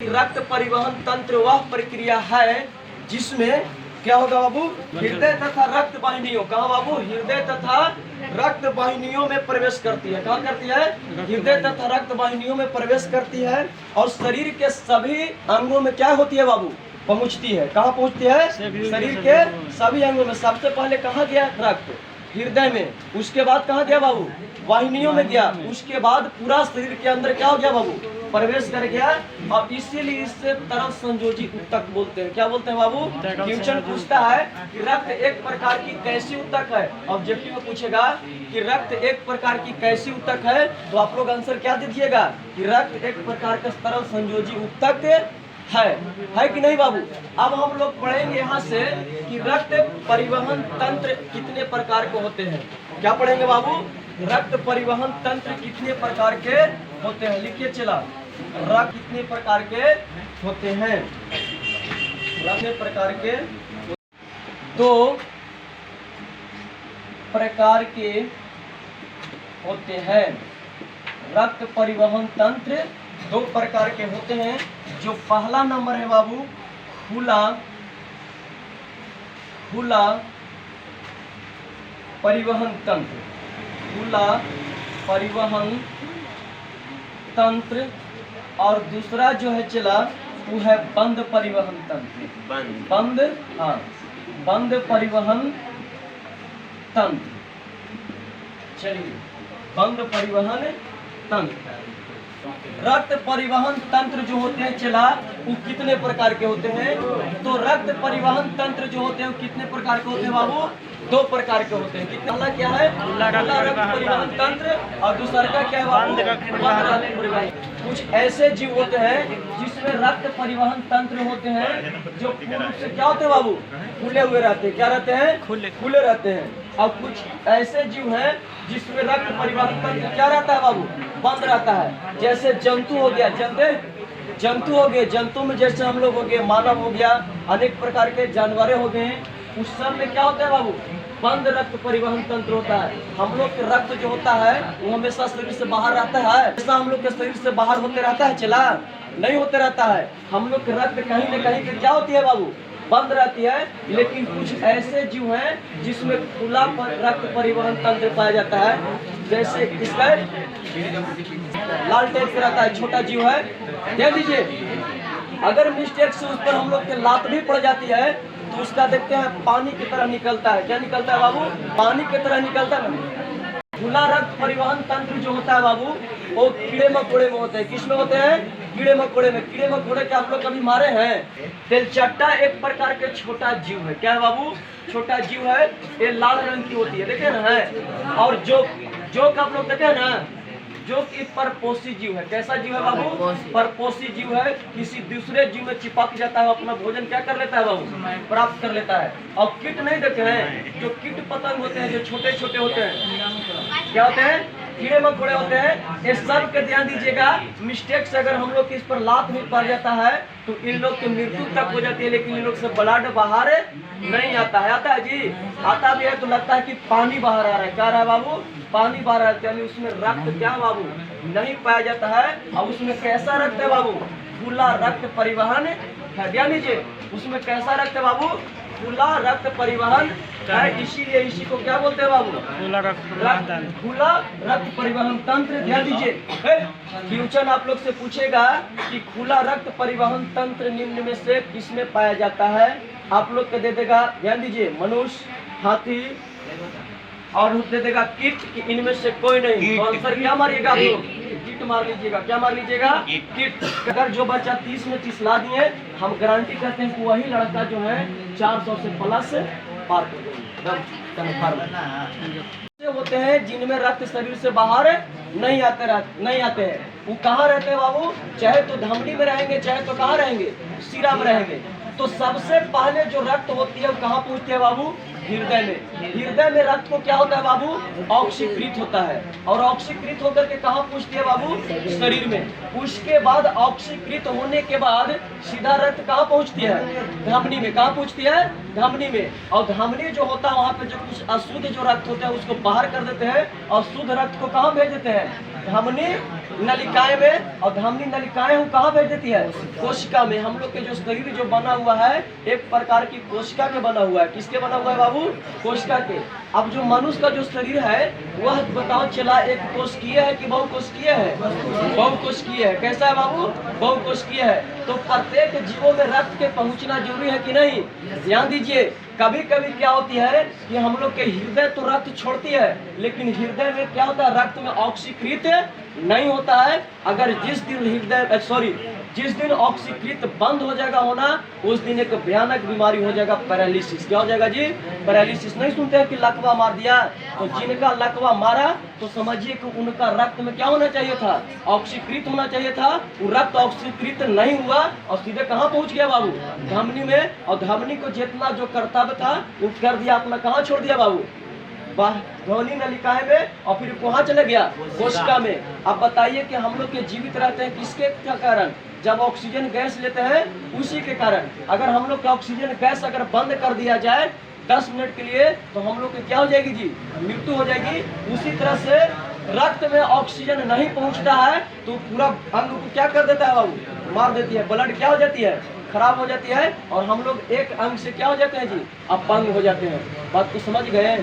रक्त परिवहन तंत्र वह प्रक्रिया है जिसमें क्या होगा बाबू, हृदय तथा रक्त वाहिनियों, कहा बाबू, हृदय तथा रक्त वाहिनियों में प्रवेश करती है। कहाँ करती है? हृदय तथा रक्त वाहिनियों में प्रवेश करती है और शरीर के सभी अंगों में क्या होती है बाबू, पहुंचती है। कहाँ पहुंचती है? शरीर के सभी अंगों में। सबसे पहले कहाँ गया रक्त? हृदय में। उसके बाद कहाँ गया बाबू? वाहिनियों में गया। उसके बाद पूरा शरीर के अंदर क्या हो गया बाबू, प्रवेश कर गया। और इसीलिए इससे तरल संयोजी उत्तक बोलते हैं। क्या बोलते हैं बाबू? क्वेश्चन पूछता है कि रक्त एक प्रकार की कैसी उत्तक है। ऑब्जेक्टिव में पूछेगा कि रक्त एक प्रकार की कैसी उत्तक है, तो आप लोग आंसर क्या दीजिएगा कि रक्त एक प्रकार का तरल संयोजी उत्तक है कि नहीं बाबू? अब हम लोग पढ़ेंगे यहाँ से कि रक्त परिवहन तंत्र कितने प्रकार के होते हैं। क्या पढ़ेंगे बाबू? रक्त परिवहन तंत्र कितने प्रकार के होते हैं। लिखिए चला, रक्त कितने प्रकार के होते हैं। कितने प्रकार के? दो प्रकार के होते हैं। रक्त परिवहन तंत्र दो प्रकार के होते हैं। जो पहला नंबर है बाबू, खुला परिवहन तंत्र, खुला परिवहन तंत्र। और दूसरा जो है चला वो है बंद परिवहन तंत्र। बंद, हाँ, बंद परिवहन तंत्र। चलिए, बंद परिवहन तंत्र। रक्त परिवहन तंत्र जो होते हैं चला वो कितने प्रकार के होते हैं? तो रक्त परिवहन तंत्र जो होते हैं वो कितने प्रकार के होते हैं बाबू? दो प्रकार के होते हैं। कितने? पहला क्या है? खुला रक्त परिवहन तंत्र और दूसरा का क्या है बाबू? बंद रक्त परिवहन। कुछ ऐसे जीव होते हैं जिसमें रक्त परिवहन तंत्र होते हैं जो पूर्ण रूप से क्या होते हैं बाबू? खुले हुए रहते हैं। क्या रहते हैं? खुले रहते हैं। और कुछ ऐसे जीव हैं जिसमें रक्त परिवहन तंत्र क्या रहता है बाबू? बंद रहता है। जैसे जंतु हो गया, जंतु हो गए। जंतु में जैसे हम लोग हो गए, मानव हो गया, अनेक प्रकार के जानवरें हो गए हैं। उस सब में क्या होता है बाबू? बंद रक्त परिवहन तंत्र होता है। हम लोग के रक्त जो होता है वो हमेशा शरीर से बाहर रहता है। ऐसा हम लोग के शरीर से बाहर होते रहता है चला? नहीं होते रहता है। हम लोग के रक्त कहीं न कहीं पे क्या होती है बाबू? बंद रहती है। लेकिन कुछ ऐसे जीव हैं जिसमें खुला रक्त परिवहन तंत्र पाया जाता है। जैसे इसका लाल टाइप का रहता है, छोटा जीव है, देख लीजिए। अगर मिस्टेक से उस पर हम लोग के लात भी पड़ जाती है तो उसका देखते हैं पानी की तरह निकलता है। क्या निकलता है बाबू? पानी की तरह निकलता है। खुला रक्त परिवहन तंत्र जो होता है बाबू वो कीड़े मकोड़े में होते हैं। किस में होते हैं? कीड़े मकोड़े में। कीड़े मकोड़े के आप लोग कभी मारे हैं? तेलचट्टा एक प्रकार के छोटा जीव है। क्या है बाबू? छोटा जीव है। ये लाल रंग की होती है, देखे ना है। और जो आप लोग देखे ना, जो कि परपोषी जीव है। कैसा जीव है बाबू? परपोषी जीव है। किसी दूसरे जीव में चिपक जाता है, अपना भोजन क्या कर लेता है बाबू? प्राप्त कर लेता है। और कीट नहीं देखे हैं? जो कीट पतंग होते हैं, जो छोटे छोटे होते हैं, क्या होते हैं? कीड़े मकोड़े होते हैं। ये सब के ध्यान दीजिएगा। मिस्टेक से अगर हम लोग इस पर लात भी पड़ जाता है तो इन लोग की मृत्यु तक हो जाती है। लेकिन इन लोग से ब्लड बाहर नहीं आता है। आता है जी? आता भी है तो लगता है कि पानी बाहर आ रहा है। क्या आ रहा है बाबू? पानी बाहर आ रहा है। यानी उसमें रक्त क्या बाबू? नहीं पाया जाता है। और उसमें कैसा रक्त है बाबू? खुला रक्त परिवहन है। ध्यान दीजिए, उसमें कैसा रक्त है बाबू? खुला रक्त परिवहन है। इसीलिए इसी को क्या बोलते हैं बाबू? खुला रक्त परिवहन तंत्र। ध्यान दीजिए, क्वेश्चन आप लोग से पूछेगा कि खुला रक्त परिवहन तंत्र निम्न में से किसमें पाया जाता है। आप लोग को दे देगा, ध्यान दीजिए, मनुष्य, हाथी और दे देगा कीट कि इनमें से कोई नहीं। तो आंसर क्या मारिएगा आप लोग? कीट मार लीजिएगा। क्या मार लीजिएगा? कीट। अगर जो बच्चा 30 में 30 ला दिए, हम गारंटी करते हैं कि वही लड़का जो है 400 से प्लस पार कर देगा। होते हैं जिनमें रक्त शरीर से बाहर नहीं आते हैं। वो कहाँ रहते हैं बाबू? चाहे तो धमनी में रहेंगे, चाहे तो कहाँ रहेंगे? शिरा में रहेंगे। तो सबसे पहले जो रक्त होती है वो कहाँ पहुँचती है बाबू? हृदय में। हृदय में रक्त को क्या होता है बाबू? ऑक्सीकृत होता है। और ऑक्सीकृत होकर के कहाँ पहुँचती है बाबू? शरीर में। उसके बाद ऑक्सीकृत होने के बाद सीधा रक्त कहाँ पहुँचती है? धमनी में। कहाँ पहुँचती है? धमनी में। और धमनी जो होता है वहाँ पे जो कुछ अशुद्ध जो रक्त होता है उसको बाहर कर देते हैं और शुद्ध रक्त को कहाँ भेज देते हैं? धमनी नलिकाएं में, और धमनी नलिकाएं वो कहाँ भेज देती है? कोशिका में। हम लोग के जो शरीर जो बना हुआ है एक प्रकार की कोशिका के बना हुआ है। किसके बना हुआ है बाबू? कोशिका के। अब जो मनुष्य का जो शरीर है वह बताओ चला एक कोशिकीय है कि बहुकोशिकीय है? बहुकोशिकीय है। कैसा है बाबू? बहुकोशिकीय है। तो प्रत्येक जीवों में रक्त के पहुंचना जरूरी है कि नहीं? ध्यान दीजिए, कभी कभी क्या होती है कि हम लोग के हृदय तो रक्त छोड़ती है, लेकिन हृदय में क्या होता है? रक्त में ऑक्सीकृत नहीं होता है। अगर जिस दिन ऑक्सीकृत बंद हो जाएगा होना, उस दिन एक भयानक बीमारी हो जाएगा, पैरालिसिस। क्या हो जाएगा जी? पैरालिसिस। नहीं सुनते हैं कि लकवा मार दिया? तो जिनका लकवा मारा तो समझिए कि उनका रक्त में क्या होना चाहिए था? ऑक्सीकृत होना चाहिए था। वो रक्त ऑक्सीकृत नहीं हुआ और सीधे कहाँ पहुंच गया बाबू? धमनी में। और धमनी को जितना जो कर्तव्य था वो कर दिया, अपना कहाँ छोड़ दिया बाबू? ध्वनि नलिकाएं में, और फिर कहाँ चले गया? कोशिका में। अब बताइए कि हम लोग के जीवित रहते हैं किसके कारण? जब ऑक्सीजन गैस लेते हैं उसी के कारण। अगर हम लोग का ऑक्सीजन गैस अगर बंद कर दिया जाए 10 मिनट के लिए तो हम लोग की क्या हो जाएगी जी? मृत्यु हो जाएगी। उसी तरह से रक्त में ऑक्सीजन नहीं पहुंचता है तो पूरा अंग को क्या कर देता है बाबू? मार देती है। ब्लड क्या हो जाती है? खराब हो जाती है। और हम लोग एक अंग से क्या हो जाते हैं जी? अपंग हो जाते हैं। बात को समझ गए?